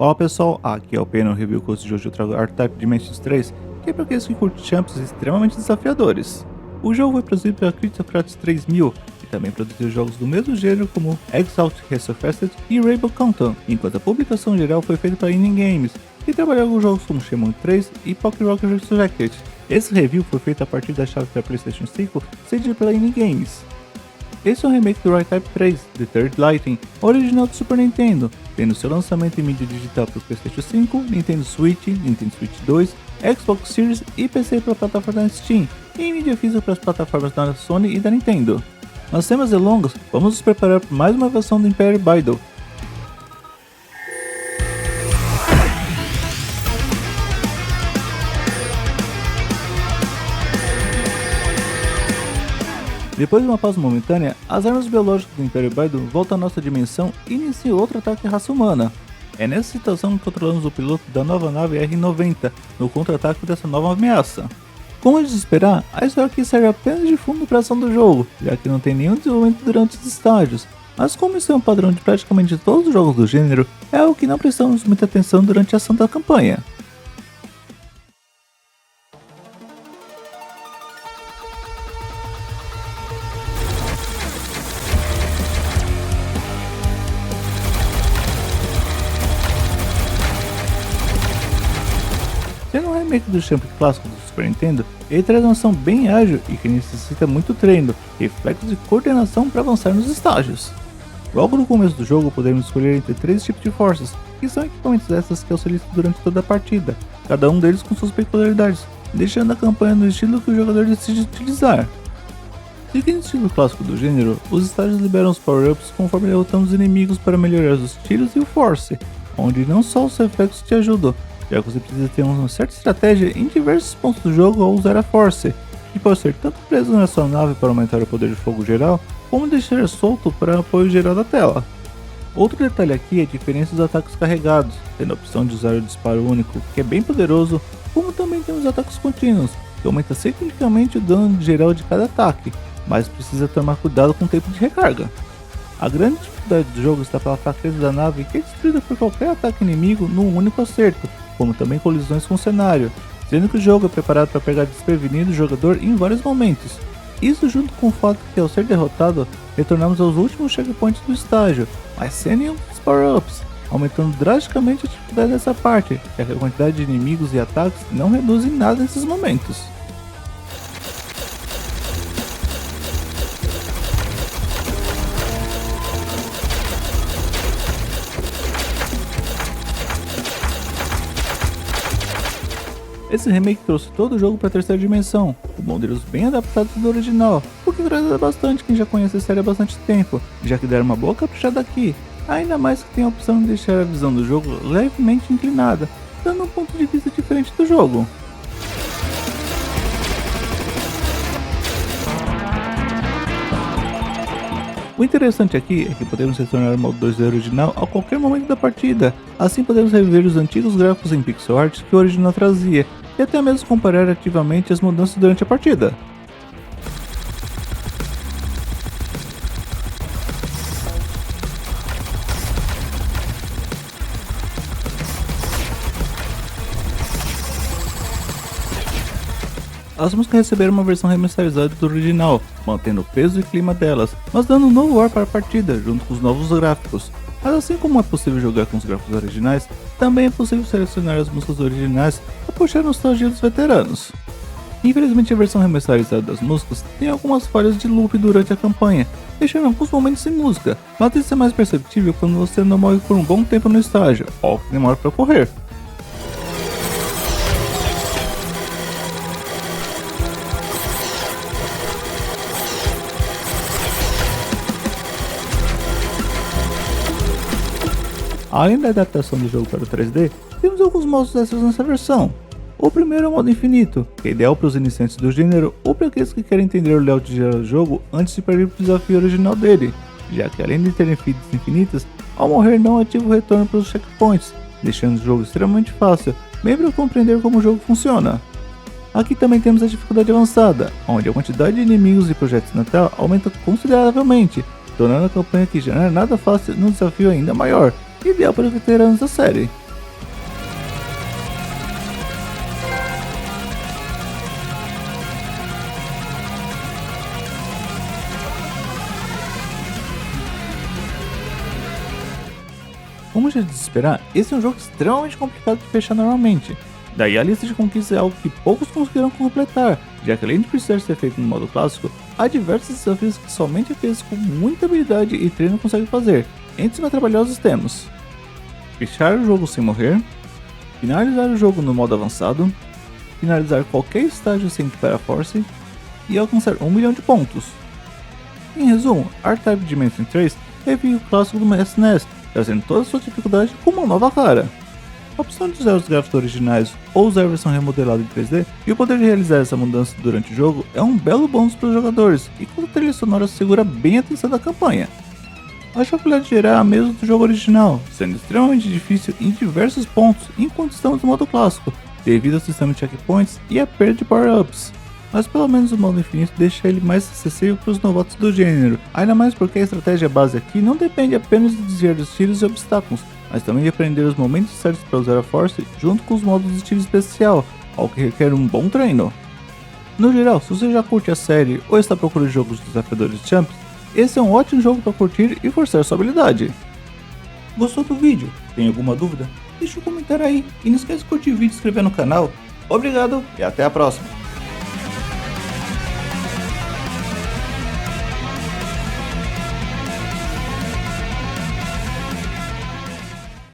Fala pessoal, aqui é o Pena, review curso de hoje eu trago R-Type Dimensions 3, que é para aqueles que curtem champs extremamente desafiadores. O jogo foi produzido pela Cryptocrats 3000 e também produziu jogos do mesmo gênero como Exalt Resurfaced e Rainbow Conton, enquanto a publicação geral foi feita pela Indie Games, que trabalhou com jogos como Shenmue 3 e Pocket Rocket Resurrected. Esse review foi feito a partir da chave para PlayStation 5 cedida pela Indie Games. Esse é um remake do R-Type 3, The Third Lighting, original do Super Nintendo, tendo seu lançamento em mídia digital para o PlayStation 5, Nintendo Switch, Nintendo Switch 2, Xbox Series e PC pela plataforma da Steam, e em mídia física para as plataformas da Sony e da Nintendo. Mas sem mais delongas, vamos nos preparar para mais uma versão do Imperial Battle. Depois de uma pausa momentânea, as armas biológicas do Império Baidu voltam à nossa dimensão e iniciam outro ataque à raça humana. É nessa situação que controlamos o piloto da nova nave R-90, no contra-ataque dessa nova ameaça. Como é de esperar, a história aqui serve apenas de fundo para a ação do jogo, já que não tem nenhum desenvolvimento durante os estágios, mas como isso é um padrão de praticamente todos os jogos do gênero, é algo que não prestamos muita atenção durante a ação da campanha. Sendo um remake do champ clássico do Super Nintendo, ele traz uma ação bem ágil e que necessita muito treino, reflexos e coordenação para avançar nos estágios. Logo no começo do jogo podemos escolher entre 3 tipos de forças, que são equipamentos extras que auxiliam durante toda a partida, cada um deles com suas peculiaridades, deixando a campanha no estilo que o jogador decide utilizar. Seguindo o estilo clássico do gênero, os estágios liberam os power-ups conforme derrotamos os inimigos para melhorar os tiros e o force, onde não só os reflexos te ajudam, já que você precisa ter uma certa estratégia em diversos pontos do jogo ao usar a Force, que pode ser tanto preso na sua nave para aumentar o poder de fogo geral, como deixar solto para apoio geral da tela. Outro detalhe aqui é a diferença dos ataques carregados, tendo a opção de usar o disparo único, que é bem poderoso, como também tem os ataques contínuos, que aumenta significativamente o dano geral de cada ataque, mas precisa tomar cuidado com o tempo de recarga. A grande dificuldade do jogo está pela fraqueza da nave, que é destruída por qualquer ataque inimigo num único acerto, como também colisões com o cenário, sendo que o jogo é preparado para pegar desprevenido o jogador em vários momentos. Isso junto com o fato que ao ser derrotado, retornamos aos últimos checkpoints do estágio, mas sem nenhum dos power-ups, aumentando drasticamente a dificuldade dessa parte, já que a quantidade de inimigos e ataques não reduz em nada nesses momentos. Esse remake trouxe todo o jogo para a terceira dimensão, com modelos bem adaptados do original, o que agrada bastante quem já conhece a série há bastante tempo, já que deram uma boa caprichada aqui, ainda mais que tem a opção de deixar a visão do jogo levemente inclinada, dando um ponto de vista diferente do jogo. O interessante aqui é que podemos retornar ao modo 2D original a qualquer momento da partida, assim podemos reviver os antigos gráficos em pixel art que o original trazia, e até mesmo comparar ativamente as mudanças durante a partida. As músicas receberam uma versão remasterizada do original, mantendo o peso e clima delas, mas dando um novo ar para a partida, junto com os novos gráficos. Mas assim como é possível jogar com os gráficos originais, também é possível selecionar as músicas originais para puxar a nostalgia dos veteranos. Infelizmente a versão remasterizada das músicas tem algumas falhas de loop durante a campanha, deixando alguns momentos sem música, mas isso é mais perceptível quando você não morre por um bom tempo no estágio, ou que demora para correr. Além da adaptação do jogo para o 3D, temos alguns modos extras nessa versão. O primeiro é o modo infinito, que é ideal para os iniciantes do gênero ou para aqueles que querem entender o layout geral do jogo antes de partir para o desafio original dele, já que além de terem vidas infinitas, ao morrer não ativa o retorno para os checkpoints, deixando o jogo extremamente fácil, bem para compreender como o jogo funciona. Aqui também temos a dificuldade avançada, onde a quantidade de inimigos e projetos na tela aumenta consideravelmente, tornando a campanha que já não é nada fácil num desafio ainda maior, ideal para os veteranos da série. como já é de se esperar, esse é um jogo extremamente complicado de fechar normalmente. Daí a lista de conquistas é algo que poucos conseguiram completar, já que além de precisar ser feito no modo clássico, há diversos desafios que somente aqueles com muita habilidade e treino conseguem fazer. Entre os mais trabalhosos temos: fechar o jogo sem morrer, finalizar o jogo no modo avançado, finalizar qualquer estágio sem Para Force e alcançar 1 milhão de pontos. Em resumo, R-Type Dimension 3 revive o clássico do SNES, trazendo toda a sua dificuldade com uma nova cara. A opção de usar os gráficos originais ou usar a versão remodelada em 3D e o poder de realizar essa mudança durante o jogo é um belo bônus para os jogadores, enquanto a trilha sonora segura bem a atenção da campanha. A jogabilidade geral é a mesma do jogo original, sendo extremamente difícil em diversos pontos enquanto estamos no modo clássico, devido ao sistema de checkpoints e a perda de power-ups. Mas pelo menos o modo infinito deixa ele mais acessível para os novatos do gênero, ainda mais porque a estratégia base aqui não depende apenas de desviar dos tiros e obstáculos, mas também de aprender os momentos certos para usar a Force junto com os modos de tiro especial, algo que requer um bom treino. No geral, se você já curte a série ou está procurando jogos desafiadores de Champions, esse é um ótimo jogo para curtir e forçar sua habilidade. Gostou do vídeo? Tem alguma dúvida? Deixa um comentário aí e não esquece de curtir o vídeo e se inscrever no canal. Obrigado e até a próxima!